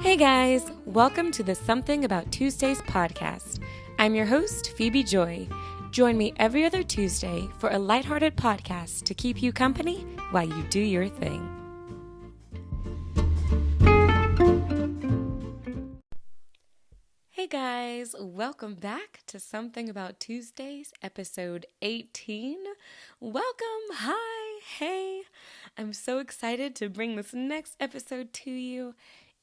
Hey guys, welcome to the Something About Tuesdays podcast. I'm your host, Phoebe Joy. Join me every other Tuesday for a lighthearted podcast to keep you company while you do your thing. Hey guys, welcome back to Something About Tuesdays, episode 18. Welcome, hi, hey. I'm so excited to bring this next episode to you.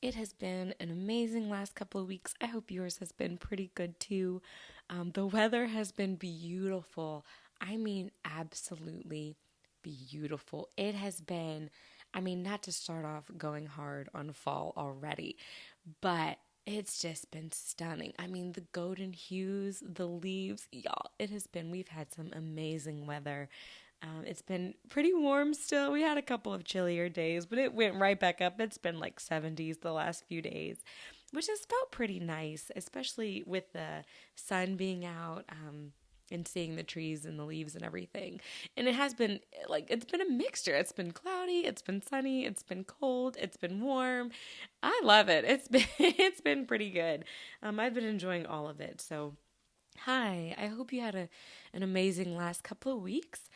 It has been an amazing last couple of weeks. I hope yours has been pretty good too. The weather has been beautiful. I mean, absolutely beautiful. It has been, not to start off going hard on fall already, but it's just been stunning. The golden hues, the leaves, y'all, we've had some amazing weather. It's been pretty warm still. We had a couple of chillier days, but it went right back up. It's been like 70s the last few days, which has felt pretty nice, especially with the sun being out and seeing the trees and the leaves and everything. And it's been a mixture. It's been cloudy, it's been sunny, it's been cold, it's been warm. I love it. It's been pretty good. I've been enjoying all of it. So hi, I hope you had an amazing last couple of weeks.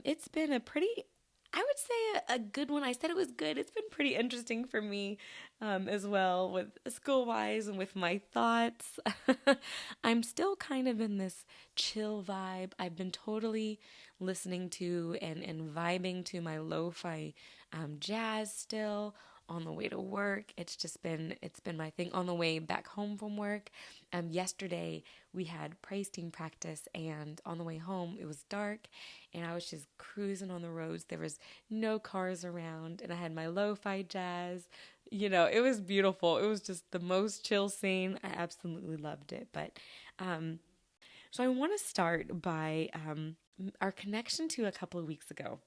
It's been I would say a good one. I said it was good. It's been pretty interesting for me as well with school-wise and with my thoughts. I'm still kind of in this chill vibe. I've been totally listening to and vibing to my lo-fi jazz still on the way to work. It's been my thing. On the way back home from work, yesterday we had praise team practice, and on the way home it was dark and I was just cruising on the roads. There was no cars around and I had my lo-fi jazz. It was beautiful. It was just the most chill scene. I absolutely loved it. But so I want to start by our connection to a couple of weeks ago.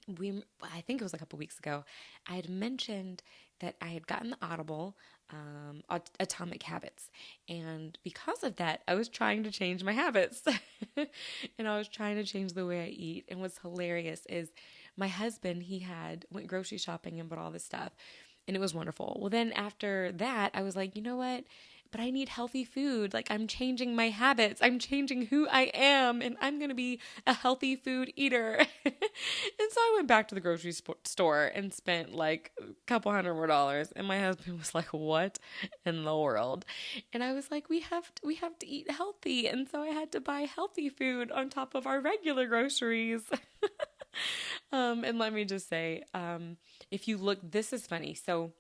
I think it was a couple weeks ago, I had mentioned that I had gotten the Audible Atomic Habits. And because of that, I was trying to change my habits. And I was trying to change the way I eat. And what's hilarious is my husband, went grocery shopping and bought all this stuff. And it was wonderful. Well, then after that, I was like, you know what? But I need healthy food. Like, I'm changing my habits. I'm changing who I am, and I'm going to be a healthy food eater. And so I went back to the grocery store and spent like a couple $100 more. And my husband was like, what in the world? And I was like, we have to eat healthy. And so I had to buy healthy food on top of our regular groceries. And let me just say, if you look, this is funny. So,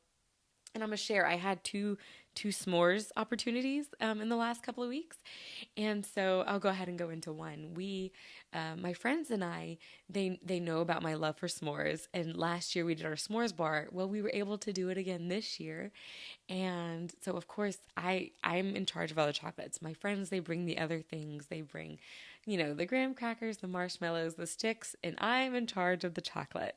and I'm going to share, I had two s'mores opportunities in the last couple of weeks. And so I'll go ahead and go into one. My friends and I, they know about my love for s'mores. And last year we did our s'mores bar. Well, we were able to do it again this year. And so, of course, I'm in charge of all the chocolates. My friends, they bring the other things. They bring, the graham crackers, the marshmallows, the sticks, and I'm in charge of the chocolate.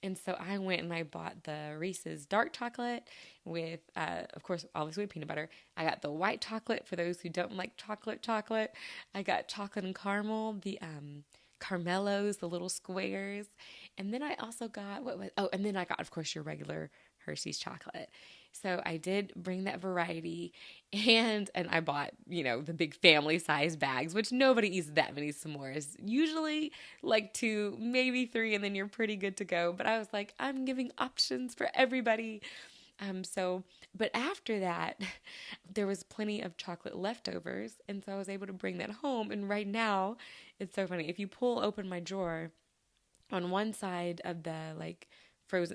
And so I went and I bought the Reese's dark chocolate with, of course, obviously peanut butter. I got the white chocolate for those who don't like chocolate. I got chocolate and caramel, the Carmelos, the little squares. And then I also got, and then I got, of course, your regular Hershey's chocolate. So I did bring that variety, and I bought, the big family size bags, which nobody eats that many s'mores. Usually like 2, maybe 3, and then you're pretty good to go. But I was like, I'm giving options for everybody. But after that, there was plenty of chocolate leftovers, and so I was able to bring that home. And right now, it's so funny. If you pull open my drawer, on one side of the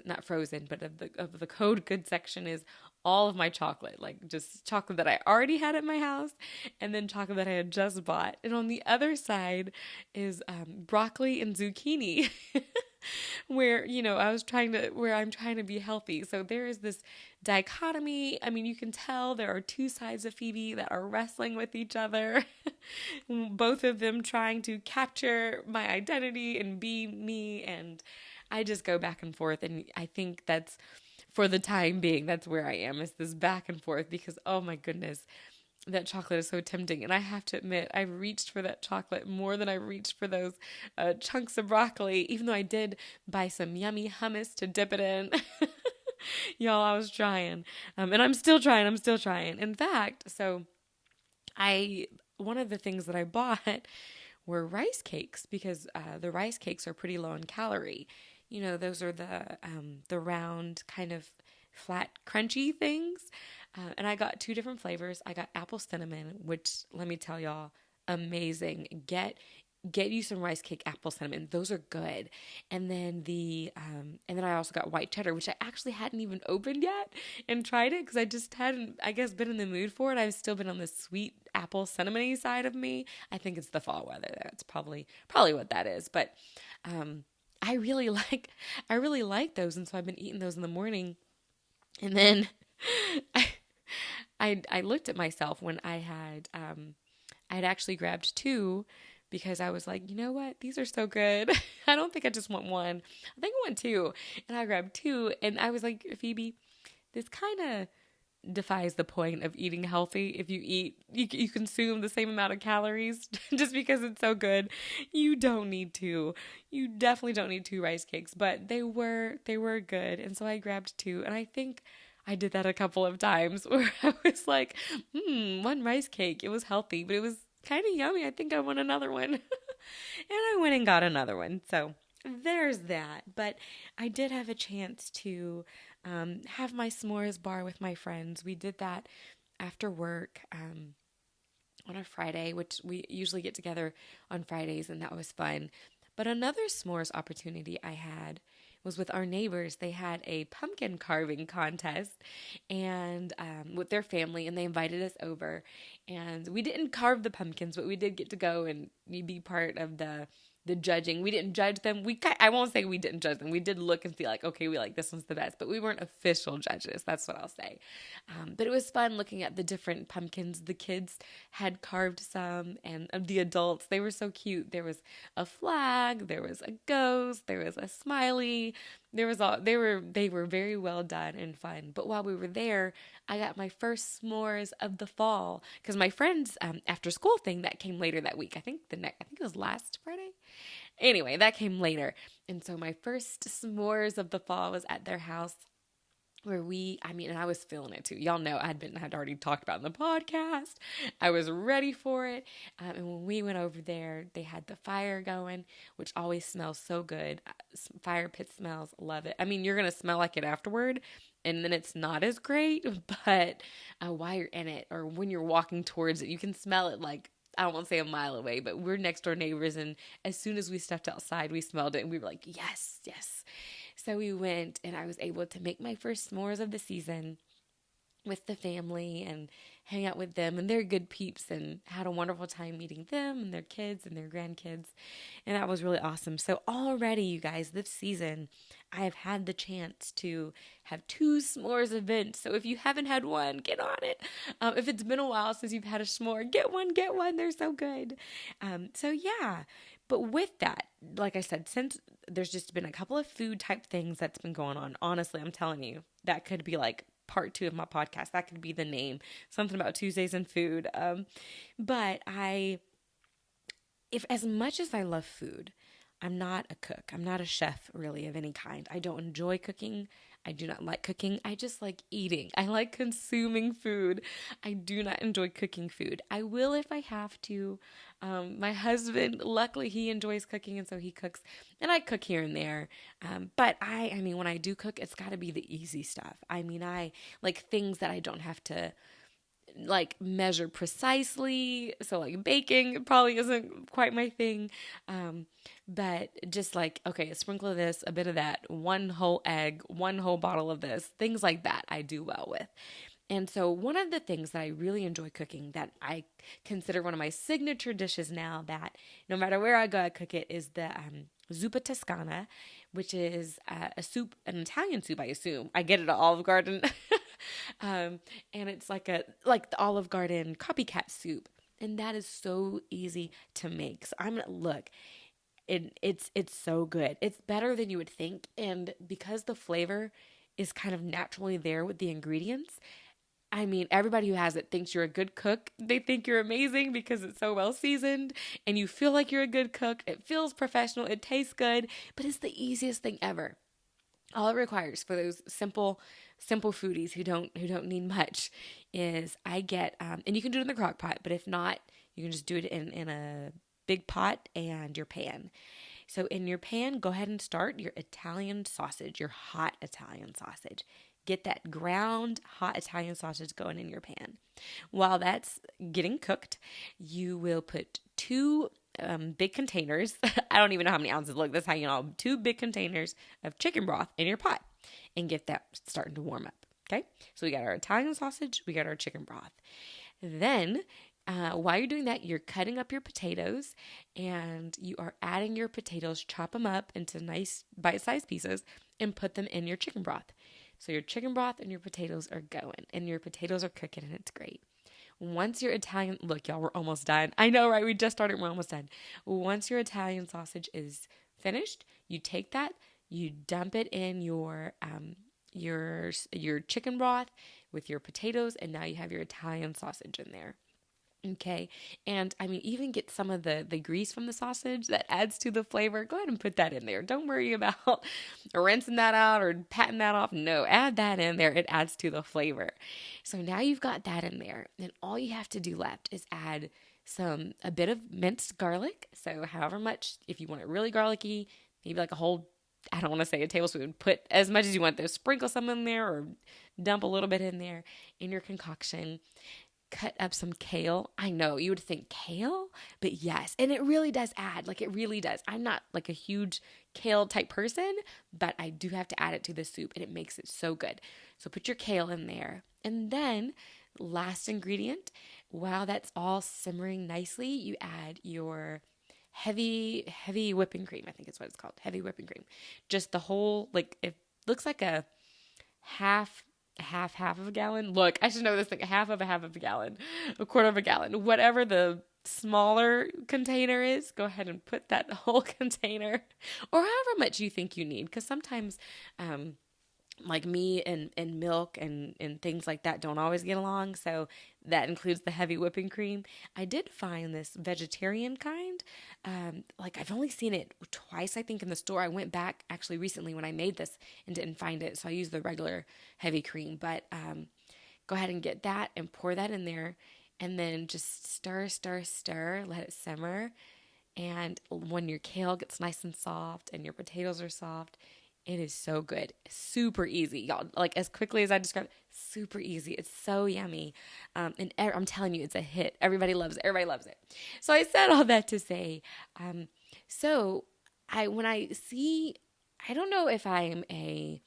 not frozen, but of the code good section is all of my chocolate, like just chocolate that I already had at my house, and then chocolate that I had just bought. And on the other side is broccoli and zucchini, where I'm trying to be healthy. So there is this dichotomy. You can tell there are two sides of Phoebe that are wrestling with each other, both of them trying to capture my identity and be me, and I just go back and forth. And I think that's, for the time being, that's where I am, is this back and forth, because, oh my goodness, that chocolate is so tempting. And I have to admit, I reached for that chocolate more than I reached for those chunks of broccoli, even though I did buy some yummy hummus to dip it in. Y'all, I was trying. And I'm still trying. In fact, one of the things that I bought were rice cakes because the rice cakes are pretty low in calorie. You know, those are the round kind of flat crunchy things. And I got two different flavors. I got apple cinnamon, which let me tell y'all, amazing. Get you some rice cake apple cinnamon. Those are good. And then and then I also got white cheddar, which I actually hadn't even opened yet and tried it because I just hadn't, I guess, been in the mood for it. I've still been on the sweet apple cinnamony side of me. I think it's the fall weather. That's probably what that is. But I really like those, and so I've been eating those in the morning. And then I looked at myself when I'd actually grabbed two because I was like, you know what? These are so good. I don't think I just want one. I think I want two. And I grabbed two, and I was like, Phoebe, this kind of defies the point of eating healthy. If you consume the same amount of calories just because it's so good. You definitely don't need two rice cakes, but they were good. And so I grabbed two, and I think I did that a couple of times where I was like, one rice cake. It was healthy, but it was kind of yummy. I think I want another one. And I went and got another one. So there's that. But I did have a chance to have my s'mores bar with my friends. We did that after work on a Friday, which we usually get together on Fridays, and that was fun. But another s'mores opportunity I had was with our neighbors. They had a pumpkin carving contest and with their family, and they invited us over. And we didn't carve the pumpkins, but we did get to go and be part of the judging. We didn't judge them. I won't say we didn't judge them. We did look and see like, okay, we like this one's the best, but we weren't official judges. That's what I'll say. But it was fun looking at the different pumpkins. The kids had carved some, and the adults, they were so cute. There was a flag, there was a ghost, there was a smiley. They were very well done and fun. But while we were there, I got my first s'mores of the fall because my friend's after school thing that came later that week. I think it was last Friday. Anyway, that came later. And so my first s'mores of the fall was at their house where and I was feeling it too. Y'all know I'd already talked about it in the podcast. I was ready for it. And when we went over there, they had the fire going, which always smells so good. Fire pit smells, love it. I mean, you're going to smell like it afterward, and then it's not as great, but while you're in it or when you're walking towards it, you can smell it like, I don't want to say a mile away, but we're next door neighbors, and as soon as we stepped outside, we smelled it, and we were like, yes, yes. So we went, and I was able to make my first s'mores of the season with the family and hang out with them, and they're good peeps, and had a wonderful time meeting them and their kids and their grandkids, and that was really awesome. So already, you guys, this season, I have had the chance to have 2 s'mores events. So if you haven't had one, get on it. If it's been a while since you've had a s'more, get one. They're so good. So yeah. But with that, like I said, since there's just been a couple of food type things that's been going on, honestly, I'm telling you, that could be like part 2 of my podcast. That could be the name, something about Tuesdays and food. But if as much as I love food, I'm not a cook. I'm not a chef really of any kind. I don't enjoy cooking. I do not like cooking. I just like eating. I like consuming food. I do not enjoy cooking food. I will if I have to. My husband, luckily he enjoys cooking, and so he cooks, and I cook here and there. But I mean, when I do cook, it's got to be the easy stuff. I mean, I like things that I don't have to like measure precisely. So like baking probably isn't quite my thing. But just like, okay, a sprinkle of this, a bit of that, one whole egg, one whole bottle of this, things like that I do well with. And so one of the things that I really enjoy cooking that I consider one of my signature dishes now that no matter where I go, I cook it is the zuppa toscana, which is a soup, an Italian soup, I assume. I get it at Olive Garden. And it's like the Olive Garden copycat soup. And that is so easy to make. So I'm going to look. It's so good. It's better than you would think. And because the flavor is kind of naturally there with the ingredients, I mean, everybody who has it thinks you're a good cook. They think you're amazing because it's so well seasoned and you feel like you're a good cook. It feels professional. It tastes good, but it's the easiest thing ever. All it requires for those simple foodies who don't need much is I get and you can do it in the crock pot, but if not, you can just do it in a big pot and your pan. So in your pan, go ahead and start your Italian sausage, your hot Italian sausage. Get that ground hot Italian sausage going in your pan. While that's getting cooked, you will put two big containers. I don't even know how many ounces. Look, that's how you know. Two big containers of chicken broth in your pot and get that starting to warm up. Okay? So we got our Italian sausage, we got our chicken broth. Then while you're doing that, you're cutting up your potatoes and you are adding your potatoes, chop them up into nice bite-sized pieces and put them in your chicken broth. So your chicken broth and your potatoes are going and your potatoes are cooking and it's great. Once your Italian, look, y'all, we're almost done. I know, right? We just started, we're almost done. Once your Italian sausage is finished, you take that, you dump it in your chicken broth with your potatoes, and now you have your Italian sausage in there. Okay. And I mean, even get some of the grease from the sausage that adds to the flavor. Go ahead and put that in there. Don't worry about rinsing that out or patting that off. No, add that in there. It adds to the flavor. So now you've got that in there. And all you have to do left is add a bit of minced garlic. So however much, if you want it really garlicky, maybe like a whole, I don't want to say a tablespoon, put as much as you want there. Sprinkle some in there or dump a little bit in there in your concoction. Cut up some kale. I know you would think kale, but yes. And it really does add, like it really does. I'm not like a huge kale type person, but I do have to add it to the soup and it makes it so good. So put your kale in there. And then last ingredient, while that's all simmering nicely, you add your heavy whipping cream. I think it's what it's called. Heavy whipping cream. Just the whole, like it looks like a half of a gallon. Look, I should know this thing. Half of a gallon, a quarter of a gallon, whatever the smaller container is, go ahead and put that whole container or however much you think you need. Because sometimes, like me and milk and things like that don't always get along. So that includes the heavy whipping cream. I did find this vegetarian kind. Like I've only seen it twice, I think, in the store. I went back actually recently when I made this and didn't find it. So I used the regular heavy cream, but, go ahead and get that and pour that in there and then just stir, let it simmer. And when your kale gets nice and soft and your potatoes are soft, it is so good. Super easy, y'all. Like as quickly as I described, super easy. It's so yummy. And I'm telling you, it's a hit. Everybody loves it. Everybody loves it. So I said all that to say, when I see, I don't know if I'm a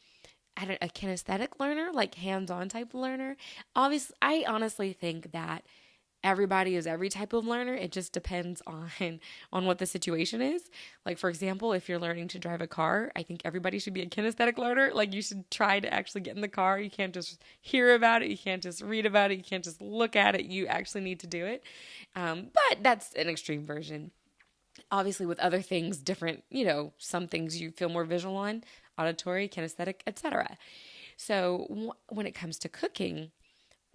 kinesthetic learner, like hands-on type learner. Obviously, I honestly think that everybody is every type of learner. It just depends on what the situation is. Like, for example, if you're learning to drive a car, I think everybody should be a kinesthetic learner. Like, you should try to actually get in the car. You can't just hear about it. You can't just read about it. You can't just look at it. You actually need to do it. But that's an extreme version. Obviously, with other things, different, some things you feel more visual on, auditory, kinesthetic, etc. So when it comes to cooking,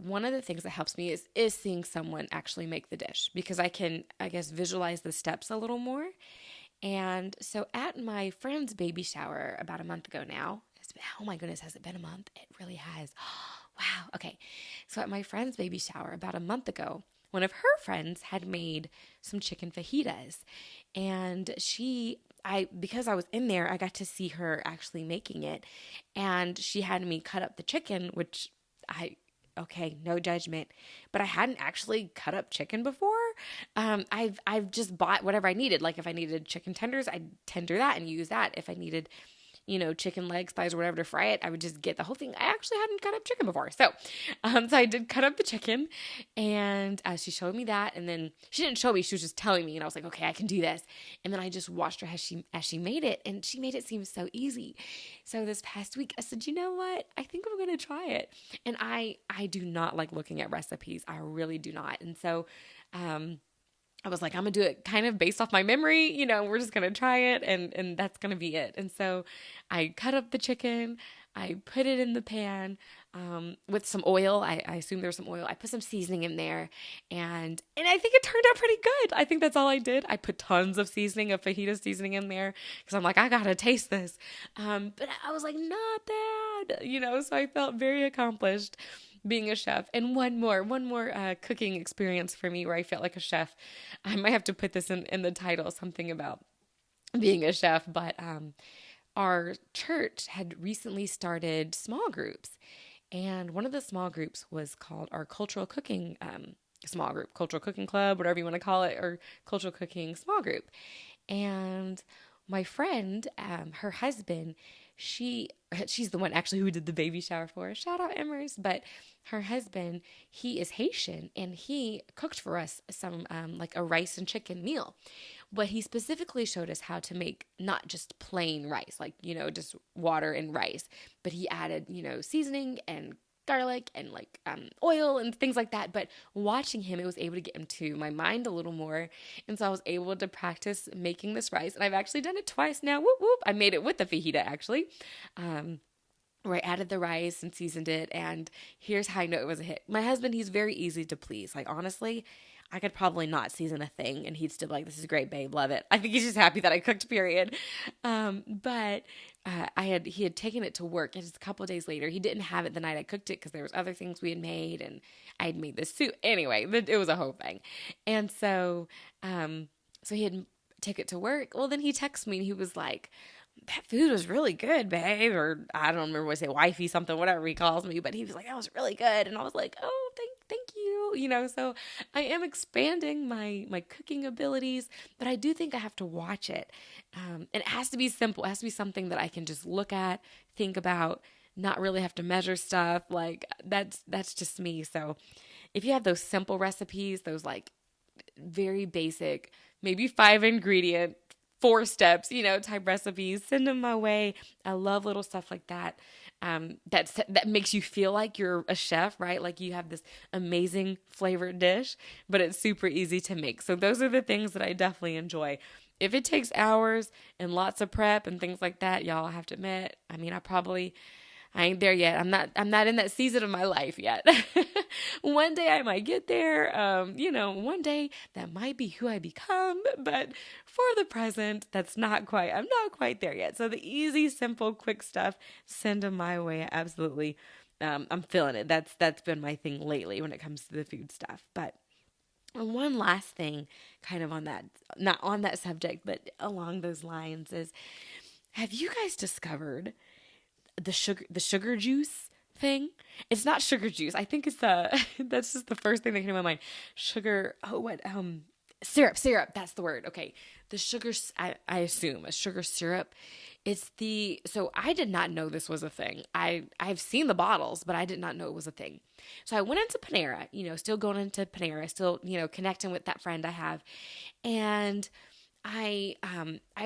one of the things that helps me is seeing someone actually make the dish because I can, I guess, visualize the steps a little more. And so at my friend's baby shower about a month ago now, oh my goodness, has it been a month? It really has. Wow. Okay. So at my friend's baby shower about a month ago, one of her friends had made some chicken fajitas. And because I was in there, I got to see her actually making it. And she had me cut up the chicken, which okay, no judgment, but I hadn't actually cut up chicken before. I've just bought whatever I needed. Like if I needed chicken tenders, I'd tender that and use that. If I needed, chicken legs, thighs, or whatever to fry it, I would just get the whole thing. I actually hadn't cut up chicken before. So I did cut up the chicken and she showed me that. And then she didn't show me, she was just telling me. And I was like, okay, I can do this. And then I just watched her as she made it. And she made it seem so easy. So this past week I said, you know what? I think I'm going to try it. And I do not like looking at recipes. I really do not. And so, I was like, I'm going to do it kind of based off my memory, we're just going to try it and that's going to be it. And so I cut up the chicken. I put it in the pan with some oil. I assume there's some oil. I put some seasoning in there, and I think it turned out pretty good. I think that's all I did. I put tons of seasoning, of fajita seasoning in there because I'm like, I gotta taste this. But I was like, not bad, so I felt very accomplished being a chef. And one more cooking experience for me where I felt like a chef. I might have to put this in the title, something about being a chef, but our church had recently started small groups, and one of the small groups was called our cultural cooking small group, cultural cooking club, whatever you want to call it, or cultural cooking small group. And my friend, her husband, she's the one actually who did the baby shower for us. Shout out Emmers. But her husband, he is Haitian, and he cooked for us some like a rice and chicken meal. But he specifically showed us how to make not just plain rice, like, just water and rice, but he added, seasoning and garlic and like oil and things like that. But watching him, it was able to get into my mind a little more. And so I was able to practice making this rice. And I've actually done it twice now. Whoop, whoop. I made it with the fajita, actually, where I added the rice and seasoned it. And here's how I know it was a hit. My husband, he's very easy to please. Like, honestly, I could probably not season a thing and he'd still be like, this is great, babe, love it. I think he's just happy that I cooked, period. But he had taken it to work, and just a couple of days later, he didn't have it the night I cooked it because there was other things we had made, and I had made this soup. Anyway, it was a whole thing. And so he had take it to work. Well, then he texted me and he was like, that food was really good, babe. Or I don't remember what to say, wifey, something, whatever he calls me. But he was like, that was really good. And I was like, oh, thank you. So I am expanding my cooking abilities, but I do think I have to watch it. And it has to be simple. It has to be something that I can just look at, think about, not really have to measure stuff. Like that's just me. So if you have those simple recipes, those like very basic, maybe 5 ingredient, 4 steps, type recipes, send them my way. I love little stuff like that. That makes you feel like you're a chef, right? Like you have this amazing flavored dish, but it's super easy to make. So those are the things that I definitely enjoy. If it takes hours and lots of prep and things like that, y'all, I have to admit, I mean, I ain't there yet. I'm not in that season of my life yet. One day I might get there. One day that might be who I become, but for the present, I'm not quite there yet. So the easy, simple, quick stuff, send them my way. Absolutely. I'm feeling it. That's been my thing lately when it comes to the food stuff. But one last thing kind of on that, not on that subject, but along those lines is, have you guys discovered the sugar juice thing? It's not sugar juice. I think it's that's just the first thing that came to my mind. Sugar, syrup. That's the word. Okay. The sugar, I assume a sugar syrup. So I did not know this was a thing. I've seen the bottles, but I did not know it was a thing. So I went into Panera, still going into Panera, still, connecting with that friend I have. And I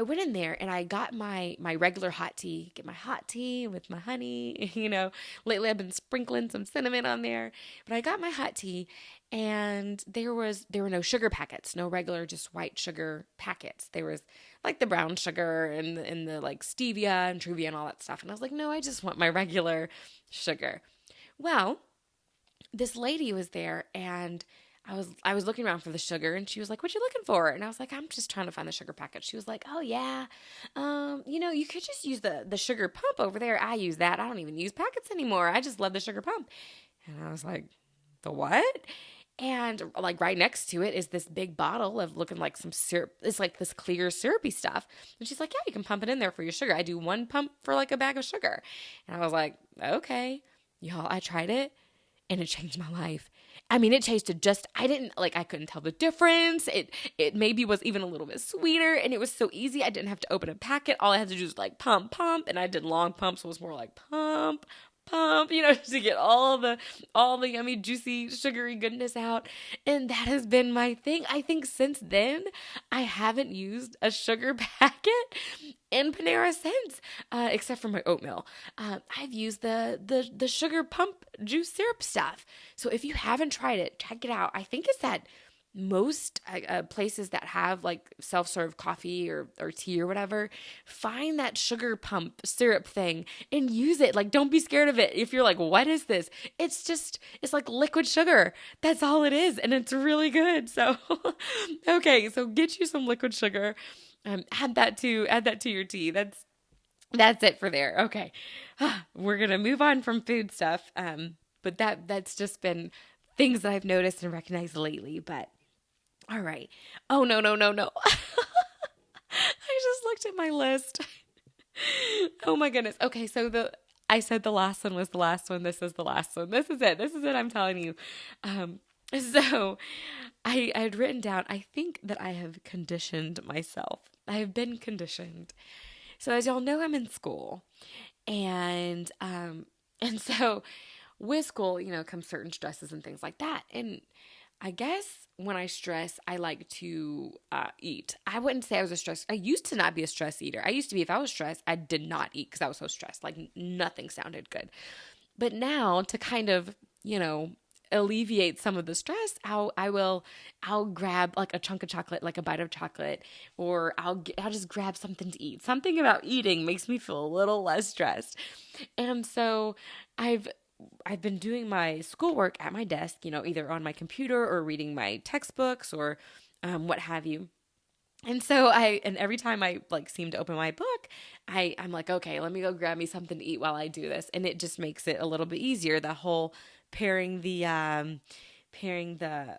went in there and I got my regular hot tea, get my hot tea with my honey, lately I've been sprinkling some cinnamon on there, but I got my hot tea and there were no sugar packets, no regular, just white sugar packets. There was like the brown sugar and the like stevia and Truvia and all that stuff. And I was like, no, I just want my regular sugar. Well, this lady was there and I was looking around for the sugar and she was like, what you looking for? And I was like, I'm just trying to find the sugar packet. She was like, oh yeah. You could just use the sugar pump over there. I use that. I don't even use packets anymore. I just love the sugar pump. And I was like, the what? And like right next to it is this big bottle of looking like some syrup. It's like this clear syrupy stuff. And she's like, yeah, you can pump it in there for your sugar. I do 1 pump for like a bag of sugar. And I was like, okay. Y'all, I tried it and it changed my life. I mean, it tasted I couldn't tell the difference. It maybe was even a little bit sweeter and it was so easy. I didn't have to open a packet. All I had to do was like pump. And I did long pumps, so it was more like pump, to get all the yummy, juicy, sugary goodness out. And that has been my thing. I think since then, I haven't used a sugar packet in Panera since, except for my oatmeal. I've used the sugar pump juice syrup stuff. So if you haven't tried it, check it out. I think it's that most places that have like self-serve coffee or tea or whatever, find that sugar pump syrup thing and use it. Like, don't be scared of it. If you're like, what is this? It's like liquid sugar. That's all it is. And it's really good. So, okay. So get you some liquid sugar. Add that to your tea. That's it for there. Okay. We're going to move on from food stuff. But that's just been things that I've noticed and recognized lately. But all right. Oh, no. I just looked at my list. Oh my goodness. Okay, so I said the last one was the last one. This is the last one. This is it. I'm telling you. So I had written down, I think that I have conditioned myself. I have been conditioned. So as y'all know, I'm in school. And so with school, comes certain stresses and things like that. And I guess when I stress, I like to eat. I wouldn't say I was a stress. I used to not be a stress eater. I used to be, if I was stressed, I did not eat because I was so stressed. Like nothing sounded good. But now to kind of, alleviate some of the stress, I'll grab like a chunk of chocolate, like a bite of chocolate, or I'll just grab something to eat. Something about eating makes me feel a little less stressed. And so I've been doing my schoolwork at my desk, either on my computer or reading my textbooks or what have you. And so and every time I like seem to open my book, I'm like, okay, let me go grab me something to eat while I do this. And it just makes it a little bit easier. The whole pairing the,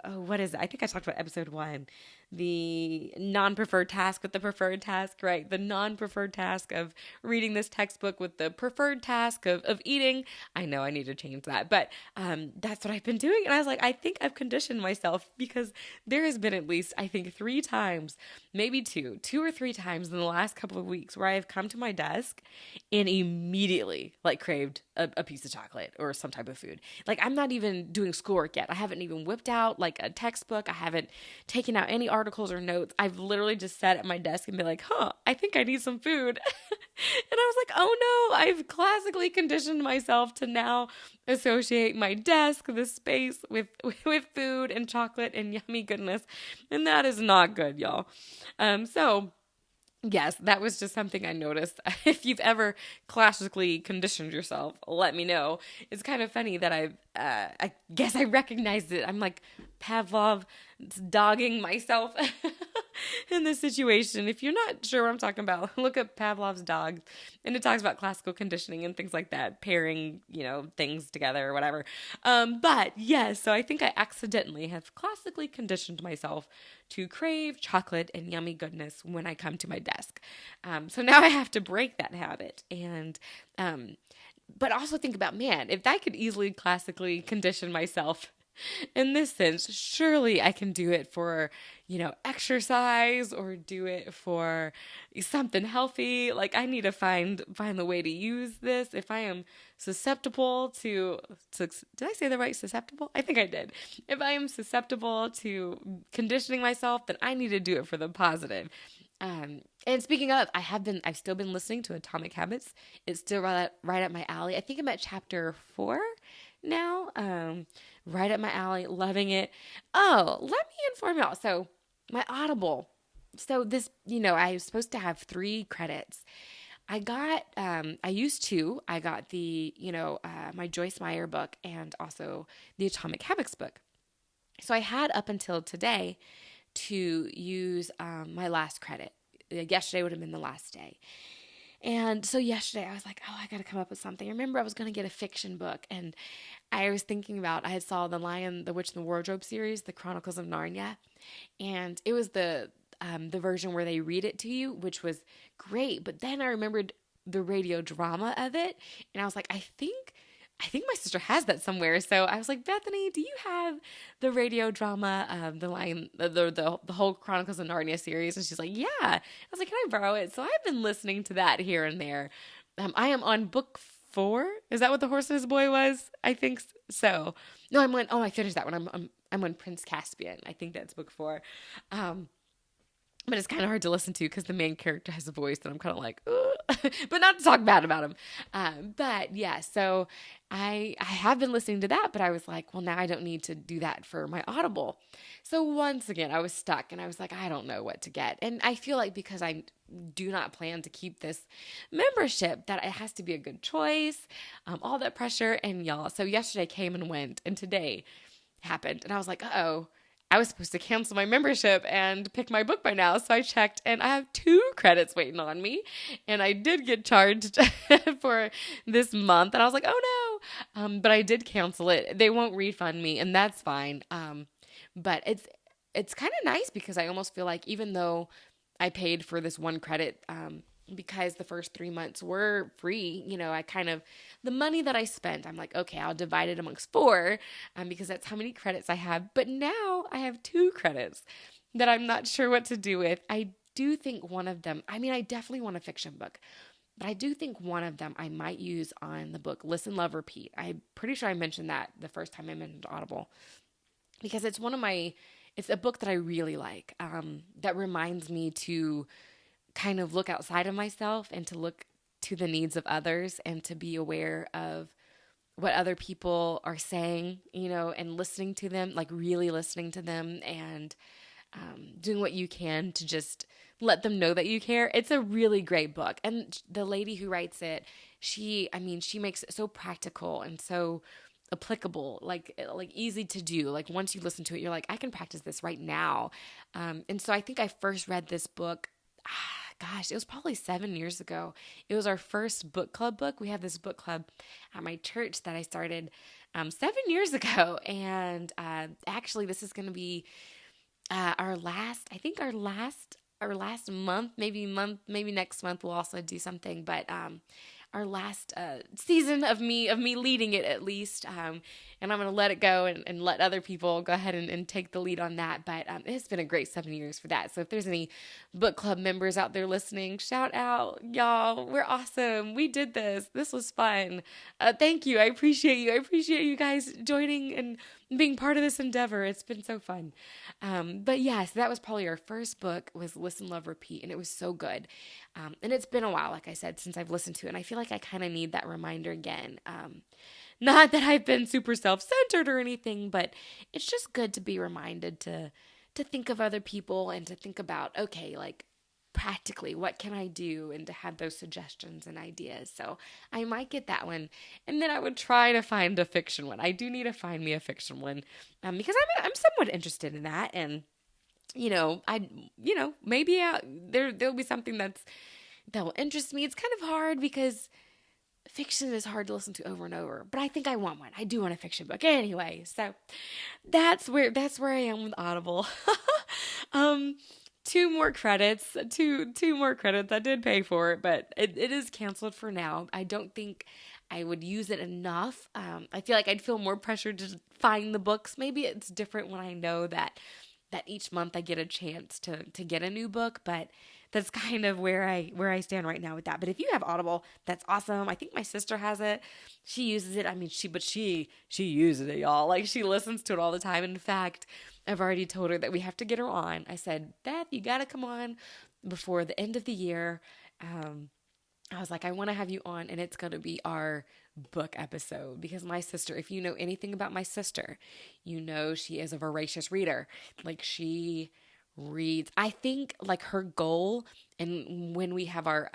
what is it? I think I talked about episode 1, the non-preferred task with the preferred task, right? The non-preferred task of reading this textbook with the preferred task of eating. I know I need to change that, but that's what I've been doing. And I was like, I think I've conditioned myself because there has been at least, I think 3 times, maybe two or 3 times in the last couple of weeks where I have come to my desk and immediately like craved a piece of chocolate or some type of food. Like I'm not even doing schoolwork yet. I haven't even whipped out like a textbook. I haven't taken out any articles or notes. I've literally just sat at my desk and be like, I think I need some food. And I was like, oh no, I've classically conditioned myself to now associate my desk, this space with food and chocolate and yummy goodness. And that is not good, y'all. So yes, that was just something I noticed. If you've ever classically conditioned yourself, let me know. It's kind of funny that I guess I recognized it. I'm like Pavlov dogging myself in this situation. If you're not sure what I'm talking about, look up Pavlov's dog, and it talks about classical conditioning and things like that, pairing, things together or whatever. But yes, so I think I accidentally have classically conditioned myself to crave chocolate and yummy goodness when I come to my desk. So now I have to break that habit. And but also think about, man, if I could easily classically condition myself in this sense, surely I can do it for, exercise or do it for something healthy. Like I need to find the way to use this. If I am susceptible to did I say the right susceptible? I think I did. If I am susceptible to conditioning myself, then I need to do it for the positive. And speaking of, I've still been listening to Atomic Habits. It's still right up my alley. I think I'm at chapter 4 now. Right up my alley, loving it. Oh, let me inform y'all. So my Audible. So this, I was supposed to have 3 credits. I got, I used 2. I got the, my Joyce Meyer book and also the Atomic Habits book. So I had up until today to use my last credit. Yesterday would have been the last day. And so yesterday I was like, I got to come up with something. I remember I was going to get a fiction book, and I was thinking about, I had saw The Lion, the Witch, and the Wardrobe series, The Chronicles of Narnia. And it was the version where they read it to you, which was great. But then I remembered the radio drama of it. And I was like, I think my sister has that somewhere. So I was like, Bethany, do you have the radio drama, The Lion, the whole Chronicles of Narnia series? And she's like, yeah. I was like, can I borrow it? So I've been listening to that here and there. I am on book 4. Is that what The Horse and His Boy was? I think so. No, I finished that one. I'm on Prince Caspian. I think that's book 4. But it's kind of hard to listen to because the main character has a voice and I'm kind of like, ugh. but not to talk bad about him. But yeah, so I have been listening to that, but I was like, well, now I don't need to do that for my Audible. So once again, I was stuck and I was like, I don't know what to get. And I feel like because I do not plan to keep this membership, that it has to be a good choice, all that pressure. And y'all, so yesterday came and went, and today happened. And I was like, uh-oh, I was supposed to cancel my membership and pick my book by now. So I checked and I have 2 credits waiting on me. And I did get charged for this month. And I was like, oh no. But I did cancel it. They won't refund me, and that's fine. But it's kind of nice because I almost feel like even though I paid for this 1 credit, because the first 3 months were free, I kind of, the money that I spent, I'm like, okay, I'll divide it amongst 4, because that's how many credits I have. But now I have 2 credits that I'm not sure what to do with. I do think one of them, I definitely want a fiction book, but I do think one of them I might use on the book Listen, Love, Repeat. I'm pretty sure I mentioned that the first time I mentioned Audible, because it's it's a book that I really like, that reminds me to kind of look outside of myself and to look to the needs of others and to be aware of what other people are saying, and listening to them, like really listening to them, and doing what you can to just let them know that you care. It's a really great book. And the lady who writes it, she makes it so practical and so applicable, like easy to do. Like once you listen to it, you're like, I can practice this right now. And so I think I first read this book, gosh, it was probably 7 years ago. It was our first book club book. We have this book club at my church that I started 7 years ago. And actually, this is going to be our last month, maybe next month we'll also do something. But our last season of me leading it, at least. And I'm going to let it go and let other people go ahead and take the lead on that. But it's been a great 7 years for that. So if there's any book club members out there listening, shout out, y'all. We're awesome. We did this. This was fun. Thank you. I appreciate you. I appreciate you guys joining and being part of this endeavor. It's been so fun. But yes, that was probably our first book, was Listen, Love, Repeat. And it was so good. And it's been a while, like I said, since I've listened to it. And I feel like I kind of need that reminder again. Not that I've been super self-centered or anything, but it's just good to be reminded to think of other people and to think about, okay, like practically, what can I do? And to have those suggestions and ideas. So I might get that one. And then I would try to find a fiction one. I do need to find me a fiction one, because I'm somewhat interested in that. And maybe there'll be something that will interest me. It's kind of hard because fiction is hard to listen to over and over, but I think I want one. I do want a fiction book anyway. So that's where I am with Audible. 2 more credits. I did pay for it, but it is canceled for now. I don't think I would use it enough. I feel like I'd feel more pressure to find the books. Maybe it's different when I know that each month I get a chance to get a new book, but that's kind of where I stand right now with that. But if you have Audible, that's awesome. I think my sister has it. She uses it. She uses it, y'all. Like, she listens to it all the time. In fact, I've already told her that we have to get her on. I said, Beth, you got to come on before the end of the year. I was like, I want to have you on, and it's going to be our book episode, because my sister, if you know anything about my sister, you know she is a voracious reader. Like, she reads, I think, like, her goal, and when we have our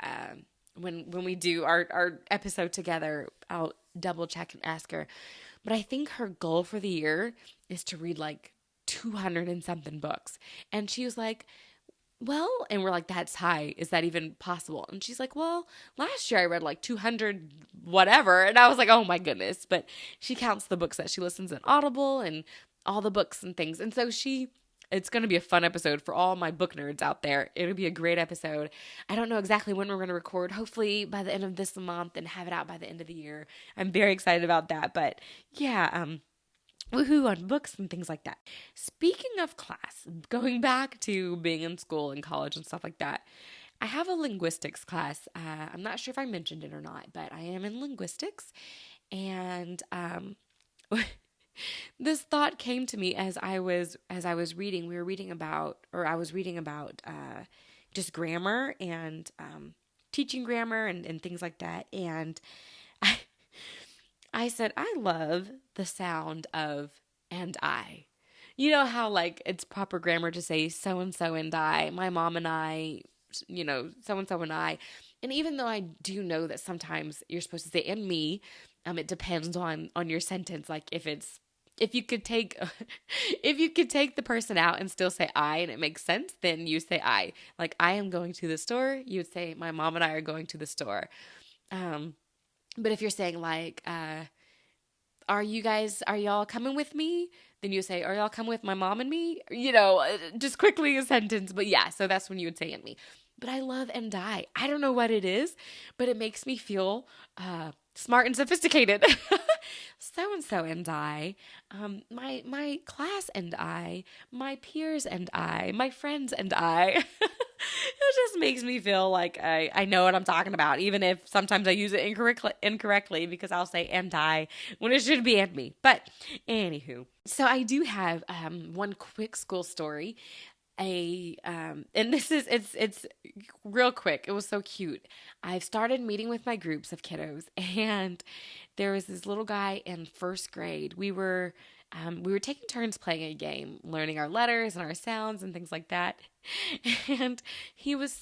when we do our episode together, I'll double check and ask her, but I think her goal for the year is to read like 200 and something books. And she was like, well, and we're like, that's high. Is that even possible? And she's like, well, last year I read like 200 whatever. And I was like, oh my goodness. But she counts the books that she listens in Audible and all the books and things. And so it's going to be a fun episode for all my book nerds out there. It'll be a great episode. I don't know exactly when we're going to record, hopefully by the end of this month, and have it out by the end of the year. I'm very excited about that. But yeah, woohoo on books and things like that. Speaking of class, going back to being in school and college and stuff like that, I have a linguistics class. I'm not sure if I mentioned it or not, but I am in linguistics. And this thought came to me as I was reading. I was reading about just grammar and teaching grammar and things like that. And I said, I love the sound of and I. You know how like it's proper grammar to say so-and-so and I, my mom and I, so-and-so and I. And even though I do know that sometimes you're supposed to say and me, it depends on your sentence. Like if you could take the person out and still say I and it makes sense, then you say I. Like I am going to the store, you would say my mom and I are going to the store. But if you're saying like, are y'all coming with me? Then you say, are y'all coming with my mom and me? Just quickly a sentence. But yeah, so that's when you would say and me. But I love and I. I don't know what it is, but it makes me feel smart and sophisticated. So-and-so and I, my class and I, my peers and I, my friends and I. It just makes me feel like I know what I'm talking about, even if sometimes I use it incorrectly because I'll say and I when it should be and me. But anywho, so I do have one quick school story. And this is it's real quick. It was so cute. I've started meeting with my groups of kiddos, and there was this little guy in first grade. We were taking turns playing a game, learning our letters and our sounds and things like that. And he was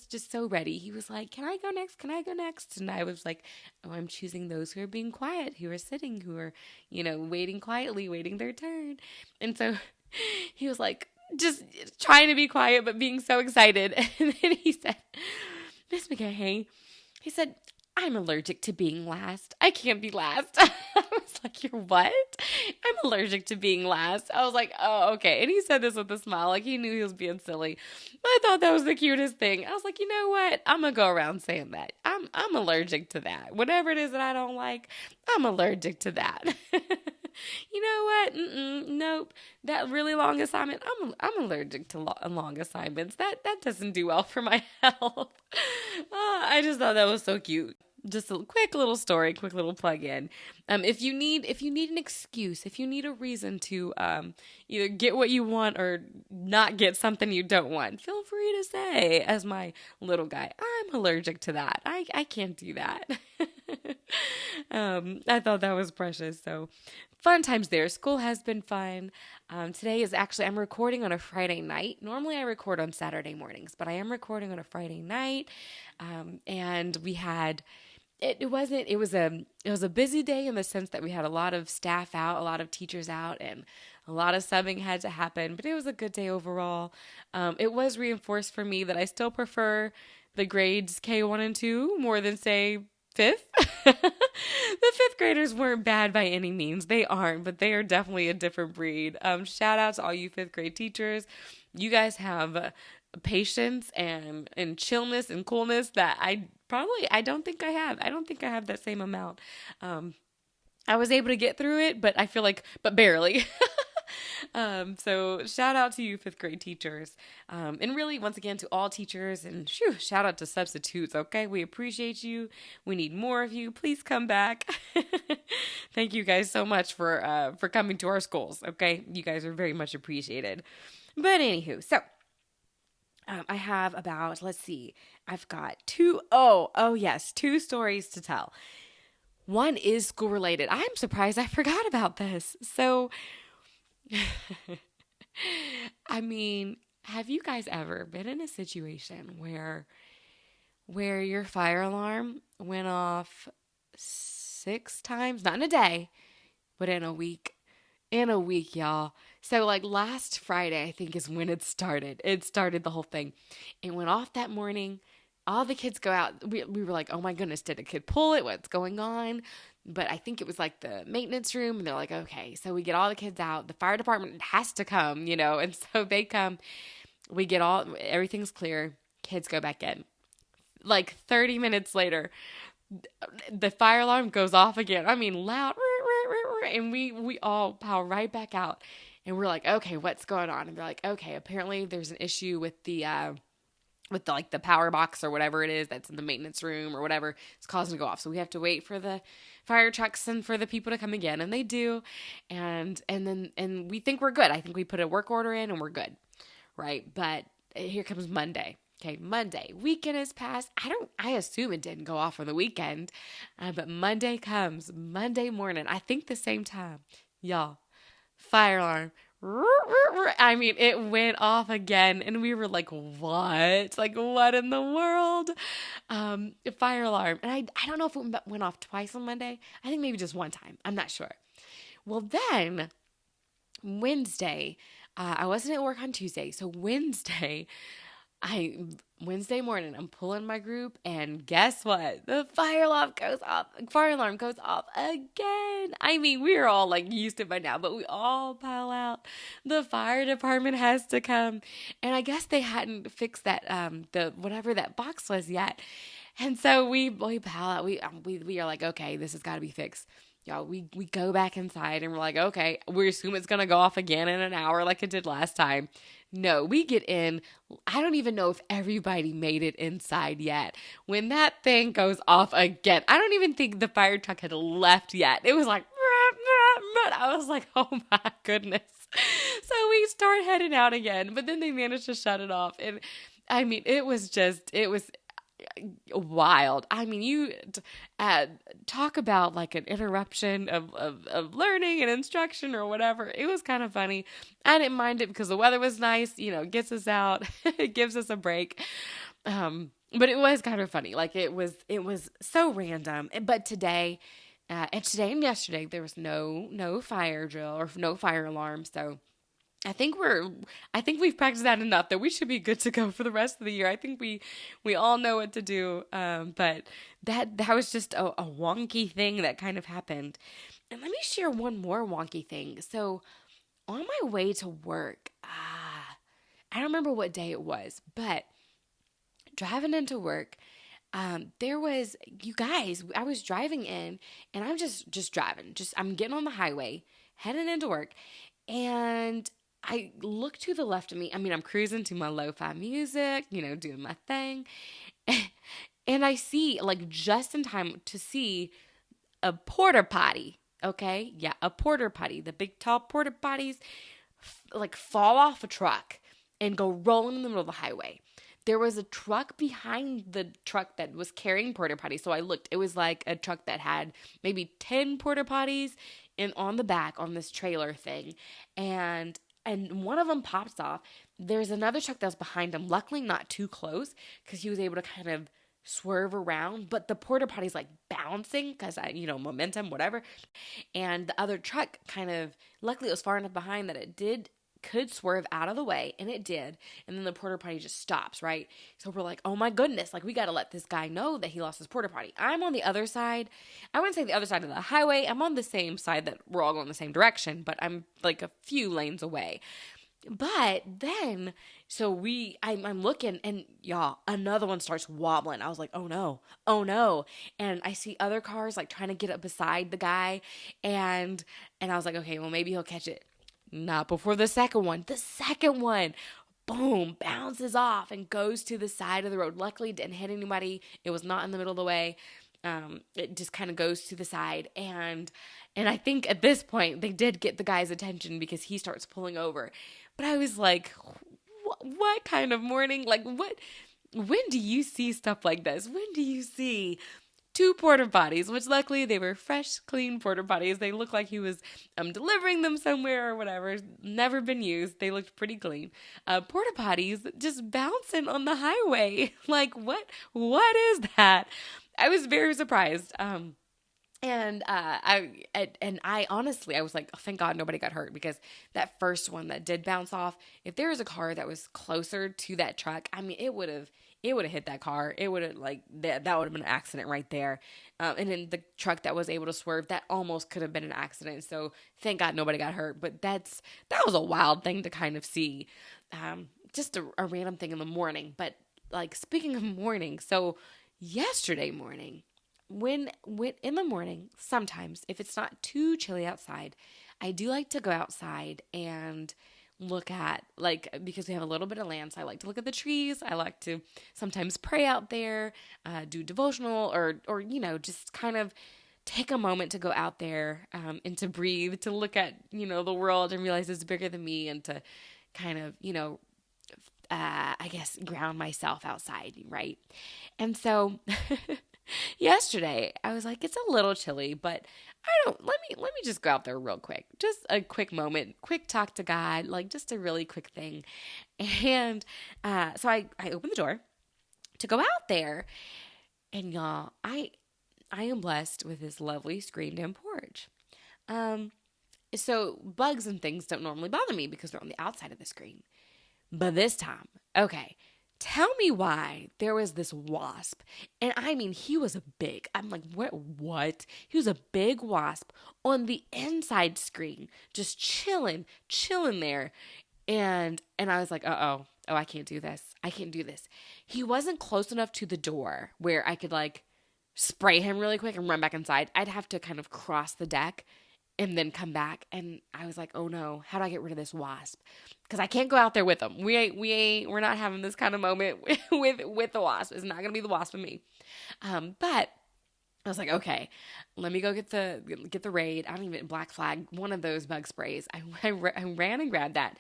just so ready. He was like, "Can I go next? Can I go next?" And I was like, "Oh, I'm choosing those who are being quiet, who are sitting, who are, waiting quietly, waiting their turn." And so he was like, just trying to be quiet, but being so excited. And then he said, "Miss McGahey," he said, "I'm allergic to being last. I can't be last." I was like, "You're what?" "I'm allergic to being last." I was like, "Oh, okay." And he said this with a smile, like he knew he was being silly. I thought that was the cutest thing. I was like, you know what? I'm going to go around saying that. I'm allergic to that. Whatever it is that I don't like, I'm allergic to that. You know what? Nope. That really long assignment, I'm allergic to long assignments. That doesn't do well for my health. I just thought that was so cute. Just a quick little story, quick little plug-in. If you need an excuse, if you need a reason to either get what you want or not get something you don't want, feel free to say, as my little guy, "I'm allergic to that. I can't do that." I thought that was precious. So fun times there. School has been fun. Today is actually, I'm recording on a Friday night. Normally I record on Saturday mornings, but I am recording on a Friday night. And we had, it was a busy day in the sense that we had a lot of staff out, a lot of teachers out, and a lot of subbing had to happen, but it was a good day overall. It was reinforced for me that I still prefer the grades K1 and 2 more than, say, 5th. The 5th graders weren't bad by any means. They aren't, but they are definitely a different breed. Shout out to all you 5th grade teachers. You guys have patience and chillness and coolness that I don't think I have. I don't think I have that same amount. I was able to get through it, but I feel like, but barely. So shout out to you 5th grade teachers. And really, once again, to all teachers, and shout out to substitutes. Okay. We appreciate you. We need more of you. Please come back. Thank you guys so much for coming to our schools. Okay. You guys are very much appreciated. But anywho, so I have about, let's see, I've got two stories to tell. One is school related. I'm surprised I forgot about this. So, I mean, have you guys ever been in a situation where your fire alarm went off 6 times, not in a day, but in a week? In a week, y'all. So like last Friday, I think is when it started. It started the whole thing. It went off that morning. All the kids go out. We were like, oh my goodness, did a kid pull it? What's going on? But I think it was like the maintenance room. And they're like, okay. So we get all the kids out. The fire department has to come, And so they come. We get everything's clear. Kids go back in. Like 30 minutes later, the fire alarm goes off again. I mean, loud. And we all power right back out. And we're like, okay, what's going on? And they're like, okay, apparently there's an issue with the power box or whatever it is that's in the maintenance room or whatever. It's causing it to go off. So we have to wait for the fire trucks and for the people to come again. And they do. And we think we're good. I think we put a work order in and we're good. Right. But here comes Monday. Okay, Monday. Weekend has passed. I assume it didn't go off on the weekend. But Monday comes. Monday morning. I think the same time. Y'all, fire alarm. I mean, it went off again, and we were like, what? Like, what in the world? Fire alarm. And I don't know if it went off twice on Monday. I think maybe just one time. I'm not sure. Well, then Wednesday, I wasn't at work on Tuesday. So Wednesday morning, I'm pulling my group, and guess what? The fire alarm goes off. Fire alarm goes off again. I mean, we're all like used to it by now, but we all pile out. The fire department has to come, and I guess they hadn't fixed that the whatever that box was yet, and so we pile out. We are like, okay, this has got to be fixed. Y'all, we go back inside and we're like, okay, we assume it's going to go off again in an hour like it did last time. No, we get in. I don't even know if everybody made it inside yet. When that thing goes off again, I don't even think the fire truck had left yet. It was like, I was like, oh my goodness. So we start heading out again, but then they managed to shut it off. And I mean, it was wild. I mean, you talk about like an interruption of learning and instruction or whatever. It was kind of funny. I didn't mind it because the weather was nice, gets us out. It gives us a break. But it was kind of funny. Like it was so random. But today and yesterday, there was no fire drill or no fire alarm. So I think we've practiced that enough that we should be good to go for the rest of the year. I think we all know what to do. But that was just a wonky thing that kind of happened. And let me share one more wonky thing. So on my way to work, I don't remember what day it was, but driving into work, there was, you guys, I was driving in and I'm just driving, I'm getting on the highway, heading into work, and I look to the left of me. I mean, I'm cruising to my lo-fi music, doing my thing. And I see, like, just in time to see a porta potty, okay? Yeah, a porta potty. The big, tall porta potties, like, fall off a truck and go rolling in the middle of the highway. There was a truck behind the truck that was carrying porta potties. So I looked. It was like a truck that had maybe 10 porta potties on the back on this trailer thing. And one of them pops off. There's another truck that was behind him, luckily not too close because he was able to kind of swerve around. But the porta potty's like bouncing because, momentum, whatever. And the other truck kind of, luckily it was far enough behind that it could swerve out of the way, and it did. And then the porta potty just stops, right? So we're like, oh my goodness, like we got to let this guy know that he lost his porta potty. I'm on the other side. I wouldn't say the other side of the highway. I'm on the same side that we're all going the same direction, but I'm like a few lanes away. But then, so I'm looking, and y'all, another one starts wobbling. I was like, oh no. And I see other cars like trying to get up beside the guy, and I was like, okay, well maybe he'll catch it. Not before the second one. The second one, boom, bounces off and goes to the side of the road. Luckily, it didn't hit anybody. It was not in the middle of the way. It just kind of goes to the side. And I think at this point, they did get the guy's attention because he starts pulling over. But I was like, what kind of morning? Like, when do you see stuff like this? When do you see 2 porta potties, which luckily they were fresh, clean porta potties. They looked like he was delivering them somewhere or whatever. Never been used. They looked pretty clean. Porta potties just bouncing on the highway. Like, what is that? I was very surprised. And I honestly, I was like, oh, thank God nobody got hurt, because that first one that did bounce off, if there was a car that was closer to that truck, I mean, it would have hit that car. It would have, like, that would have been an accident right there. And then the truck that was able to swerve, that almost could have been an accident. So thank God nobody got hurt. But that was a wild thing to kind of see. Just a random thing in the morning. But, like, speaking of morning, so yesterday morning, when in the morning, sometimes if it's not too chilly outside, I do like to go outside and look at, like, because we have a little bit of land, so I like to look at the trees. I like to sometimes pray out there, do devotional, or just kind of take a moment to go out there and to breathe, to look at the world and realize it's bigger than me, and to kind of I guess, ground myself outside, right? And so yesterday I was like, it's a little chilly, but let me just go out there real quick. Just a quick moment, quick talk to God, like just a really quick thing. And so I opened the door to go out there, and y'all, I am blessed with this lovely screened-in porch. Um, so bugs and things don't normally bother me because they're on the outside of the screen. But this time, okay, tell me why there was this wasp. And I mean, he was a big, I'm like, what? He was a big wasp on the inside screen, just chilling there. And I was like, oh, I can't do this. I can't do this. He wasn't close enough to the door where I could like spray him really quick and run back inside. I'd have to kind of cross the deck and then come back. And I was like, oh no, how do I get rid of this wasp? Because I can't go out there with him. We're not having this kind of moment with the wasp. It's not gonna be the wasp and me. But I was like, okay, let me go get the Raid. I don't even Black Flag, one of those bug sprays. I ran and grabbed that,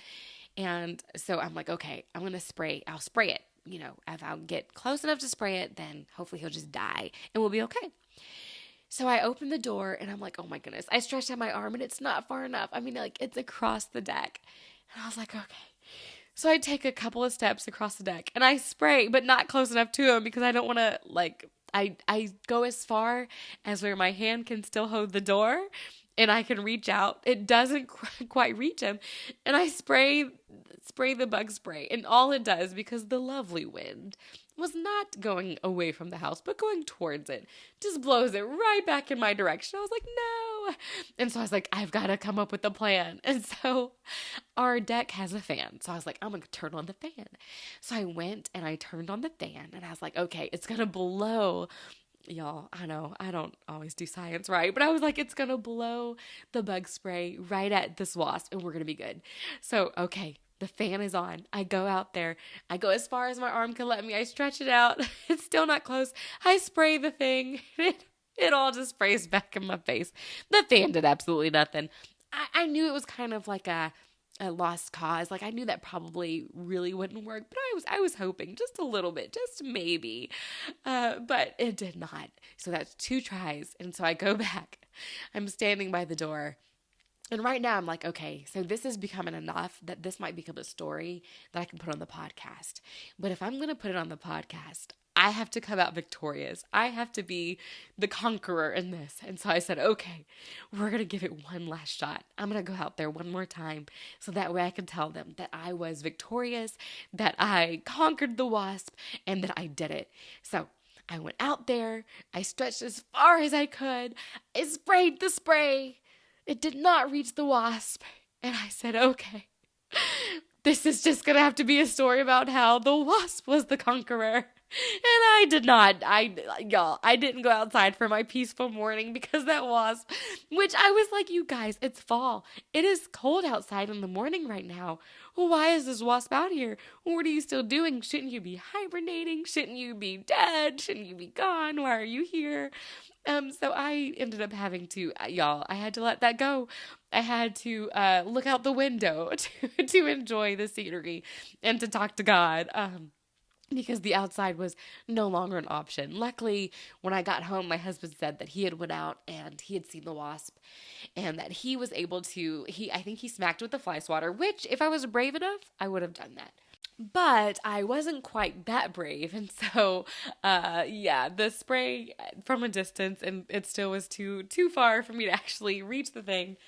and so I'm like, okay, I'll spray it. You know, if I'll get close enough to spray it, then hopefully he'll just die and we'll be okay. So I opened the door and I'm like, oh my goodness. I stretched out my arm and it's not far enough. I mean, like it's across the deck. And I was like, okay. So I take a couple of steps across the deck and I spray, but not close enough to him because I don't want to like, I go as far as where my hand can still hold the door and I can reach out. It doesn't quite reach him. And I spray the bug spray. And all it does, because the lovely wind was not going away from the house, but going towards it, just blows it right back in my direction. I was like, no. And so I was like, I've got to come up with a plan. And so our deck has a fan. So I was like, I'm going to turn on the fan. So I went and I turned on the fan and I was like, okay, it's going to blow. Y'all, I know I don't always do science right, but I was like, it's going to blow the bug spray right at this wasp and we're going to be good. So, okay. The fan is on. I go out there. I go as far as my arm can let me. I stretch it out. It's still not close. I spray the thing. It all just sprays back in my face. The fan did absolutely nothing. I knew it was kind of like a lost cause. Like I knew that probably really wouldn't work, but I was hoping just a little bit, just maybe. But it did not. So that's 2 tries. And so I go back. I'm standing by the door. And right now I'm like, okay, so this is becoming enough that this might become a story that I can put on the podcast. But if I'm going to put it on the podcast, I have to come out victorious. I have to be the conqueror in this. And so I said, okay, we're going to give it one last shot. I'm going to go out there one more time so that way I can tell them that I was victorious, that I conquered the wasp, and that I did it. So I went out there. I stretched as far as I could. I sprayed the spray. It did not reach the wasp. And I said, okay, this is just going to have to be a story about how the wasp was the conqueror. And I did not. I didn't go outside for my peaceful morning because that wasp, which I was like, you guys, it's fall. It is cold outside in the morning right now. Why is this wasp out here? What are you still doing? Shouldn't you be hibernating? Shouldn't you be dead? Shouldn't you be gone? Why are you here? So I ended up having to, I had to let that go. I had to look out the window to enjoy the scenery and to talk to God. Because the outside was no longer an option. Luckily, when I got home, my husband said that he had went out and he had seen the wasp and that he was able to, I think he smacked with the fly swatter, which if I was brave enough, I would have done that. But I wasn't quite that brave. And so, the spray from a distance and it still was too far for me to actually reach the thing.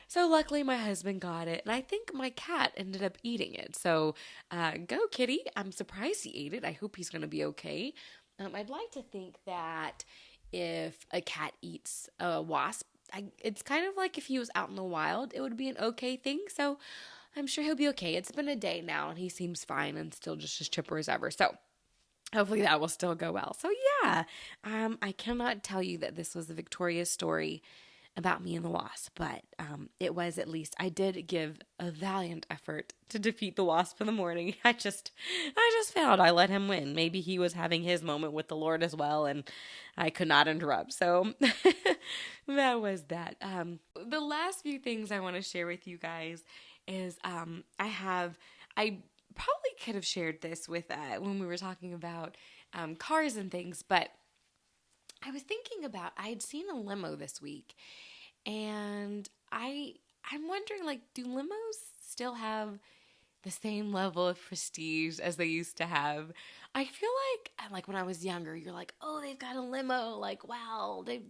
So luckily my husband got it, and I think my cat ended up eating it. So go kitty. I'm surprised he ate it. I hope he's going to be okay. I'd like to think that if a cat eats a wasp, it's kind of like if he was out in the wild, it would be an okay thing. So I'm sure he'll be okay. It's been a day now, and he seems fine and still just as chipper as ever. So hopefully that will still go well. So yeah, I cannot tell you that this was a victorious story about me and the wasp, but it was, at least I did give a valiant effort to defeat the wasp in the morning. I just found I let him win. Maybe he was having his moment with the Lord as well, and I could not interrupt. So that was that. The last few things I want to share with you guys is I probably could have shared this with when we were talking about cars and things, but I was thinking about, I had seen a limo this week, and I'm wondering, like, do limos still have the same level of prestige as they used to have? I feel like when I was younger, you're like, oh, they've got a limo, like, wow, they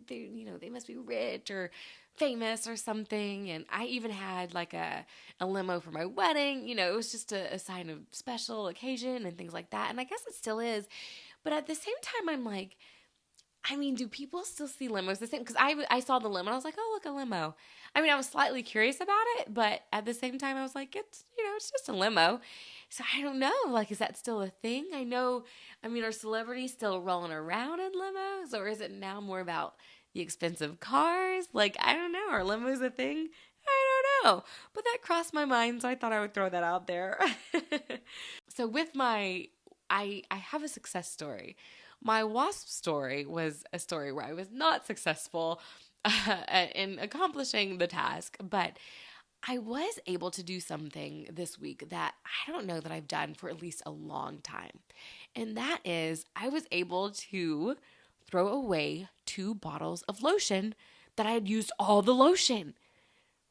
must be rich or famous or something. And I even had like a limo for my wedding. It was just a sign of special occasion and things like that. And I guess it still is. But at the same time, I'm like, I mean, do people still see limos the same? Because I saw the limo and I was like, oh, look, a limo. I mean, I was slightly curious about it, but at the same time, I was like, it's just a limo. So I don't know, like, is that still a thing? Are celebrities still rolling around in limos, or is it now more about the expensive cars? Like, I don't know. Are limos a thing? I don't know. But that crossed my mind, so I thought I would throw that out there. So with I have a success story. My WASP story was a story where I was not successful in accomplishing the task, but I was able to do something this week that I don't know that I've done for at least a long time. And that is, I was able to throw away 2 bottles of lotion that I had used all the lotion.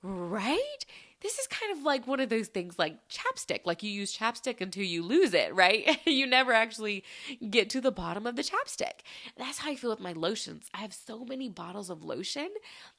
Right? This is kind of like one of those things like chapstick. Like, you use chapstick until you lose it, right? You never actually get to the bottom of the chapstick. That's how I feel with my lotions. I have so many bottles of lotion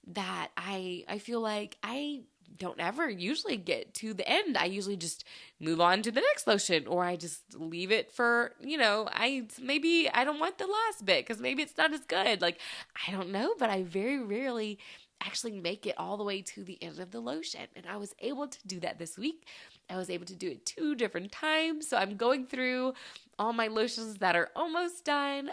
that I feel like I don't ever usually get to the end. I usually just move on to the next lotion, or I just leave it for, maybe I don't want the last bit because maybe it's not as good. Like, I don't know, but I very rarely actually make it all the way to the end of the lotion. And I was able to do that this week. I was able to do it 2 different times. So I'm going through all my lotions that are almost done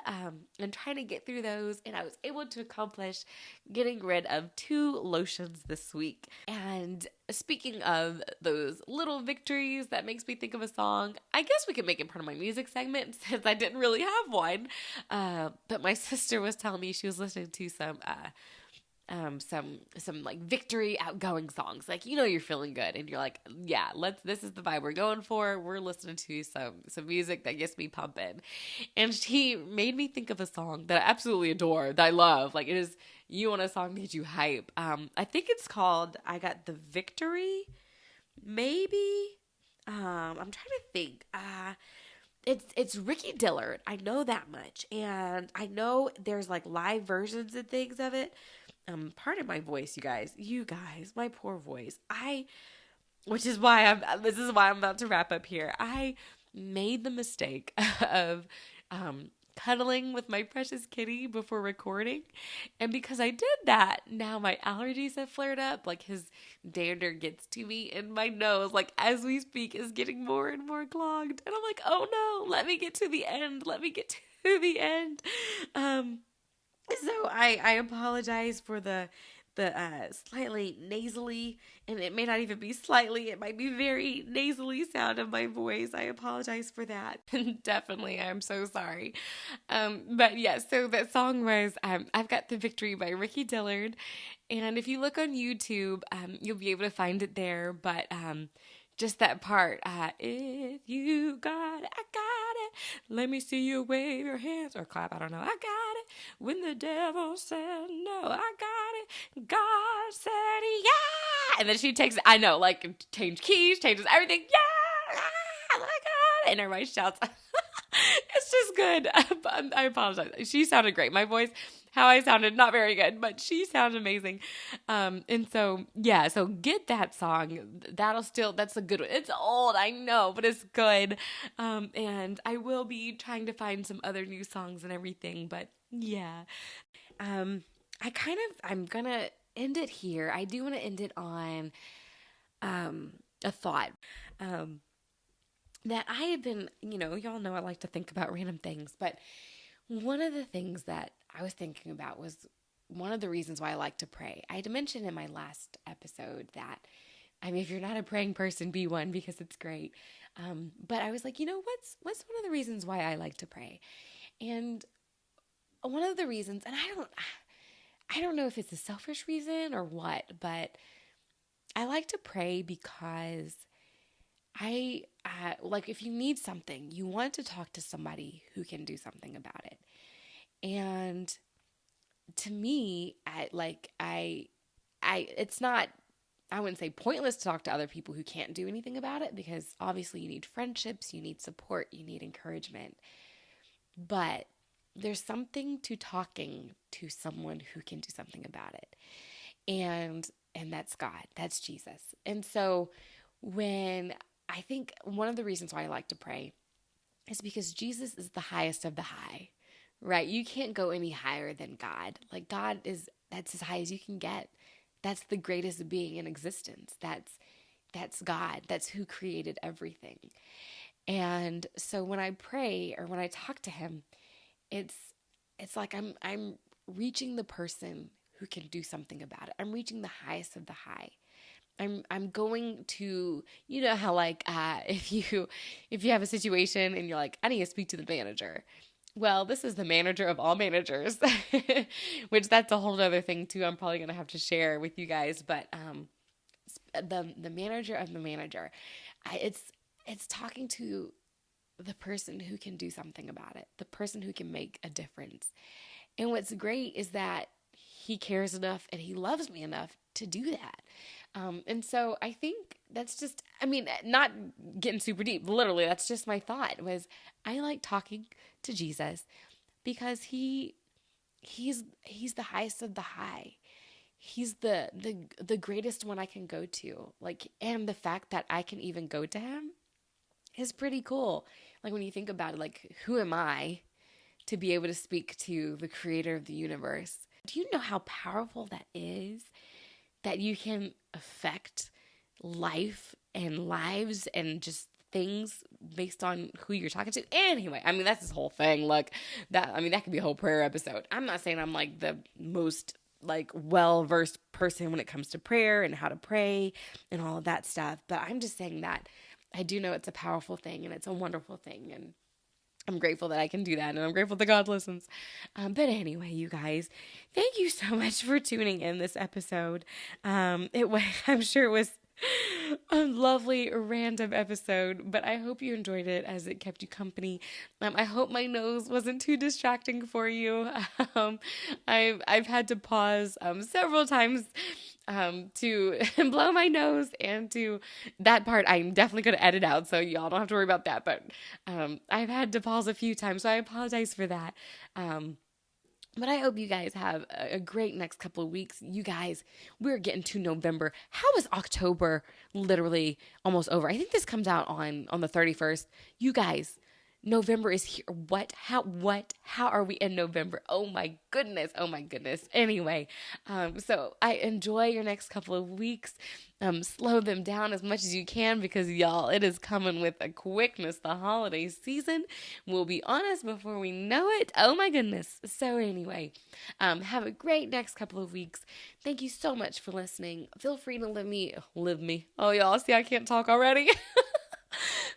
and trying to get through those. And I was able to accomplish getting rid of 2 lotions this week. And speaking of those little victories, that makes me think of a song. I guess we could make it part of my music segment since I didn't really have one. But my sister was telling me she was listening to some like victory outgoing songs. Like, you're feeling good and you're like, yeah, this is the vibe we're going for. We're listening to some music that gets me pumping. And she made me think of a song that I absolutely adore, that I love. Like, it is, you want a song to get you hype. I think it's called I Got the Victory, maybe. I'm trying to think. It's Ricky Dillard. I know that much. And I know there's like live versions and things of it. Pardon my voice, you guys, my poor voice. This is why I'm about to wrap up here. I made the mistake of, cuddling with my precious kitty before recording. And because I did that, now my allergies have flared up. Like, his dander gets to me, and my nose, like, as we speak, is getting more and more clogged. And I'm like, oh no, let me get to the end. So I apologize for the slightly nasally, and it may not even be slightly, it might be very nasally sound of my voice. I apologize for that. Definitely, I'm so sorry. But yeah, so that song was I've Got the Victory by Ricky Dillard. And if you look on YouTube, you'll be able to find it there. But just that part, if you got it, I got it. Let me see you wave your hands or clap. I don't know. I got it. When the devil said no, I got it. God said yeah. And then she takes it. I know, like, change keys, changes everything. Yeah. I got it. And everybody shouts. It's just good. I apologize. She sounded great. My voice, how I sounded, not very good, but she sounded amazing. And so, yeah, so get that song. That's a good one. It's old, I know, but it's good. And I will be trying to find some other new songs and everything, but yeah. I'm gonna end it here. I do want to end it on, a thought. That I have been, y'all know I like to think about random things, but one of the things that I was thinking about was one of the reasons why I like to pray. I had mentioned in my last episode that, if you're not a praying person, be one, because it's great. But I was like, what's one of the reasons why I like to pray? And one of the reasons, and I don't know if it's a selfish reason or what, but I like to pray because like if you need something, you want to talk to somebody who can do something about it. And to me, it's not, I wouldn't say pointless to talk to other people who can't do anything about it, because obviously you need friendships, you need support, you need encouragement. But there's something to talking to someone who can do something about it. And that's God, that's Jesus. And so when I think one of the reasons why I like to pray is because Jesus is the highest of the high, right? You can't go any higher than God. Like that's as high as you can get. That's the greatest being in existence. That's God. That's who created everything. And so when I pray or when I talk to him, it's like I'm reaching the person who can do something about it. I'm reaching the highest of the high. I'm going to, you know how like if you have a situation and you're like, I need to speak to the manager. Well, this is the manager of all managers, which that's a whole other thing too. I'm probably gonna have to share with you guys, but the manager of the manager, it's talking to the person who can do something about it, the person who can make a difference. And what's great is that he cares enough and he loves me enough to do that. And so I think that's just, I mean, not getting super deep, literally, that's just my thought was I like talking to Jesus because he's the highest of the high. He's the greatest one I can go to. Like, and the fact that I can even go to him is pretty cool. Like when you think about it, like who am I to be able to speak to the creator of the universe? Do you know how powerful that is? That you can affect life and lives and just things based on who you're talking to. Anyway, I mean, that's this whole thing. Look, that could be a whole prayer episode. I'm not saying I'm like the most like well-versed person when it comes to prayer and how to pray and all of that stuff. But I'm just saying that I do know it's a powerful thing and it's a wonderful thing. And I'm grateful that I can do that, and I'm grateful that God listens. But anyway, you guys, thank you so much for tuning in this episode. I'm sure it was a lovely random episode, but I hope you enjoyed it as it kept you company. I hope my nose wasn't too distracting for you. I've had to pause several times to blow my nose, and to that part I'm definitely going to edit out, so y'all don't have to worry about that. But I've had to pause a few times, so I apologize for that. But I hope you guys have a great next couple of weeks. You guys, we're getting to November. How is October literally almost over? I think this comes out on the 31st. You guys, November is here. What? How are we in November? Oh my goodness. Anyway, so I enjoy your next couple of weeks. Slow them down as much as you can, because y'all, it is coming with a quickness. The holiday season will be on us before we know it. Oh my goodness. So anyway, have a great next couple of weeks. Thank you so much for listening. Feel free to live me. Oh y'all, see I can't talk already.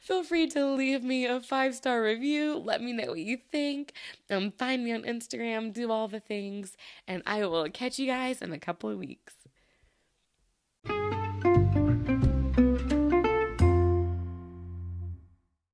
Feel free to leave me a 5-star review. Let me know what you think. Find me on Instagram, do all the things, and I will catch you guys in a couple of weeks.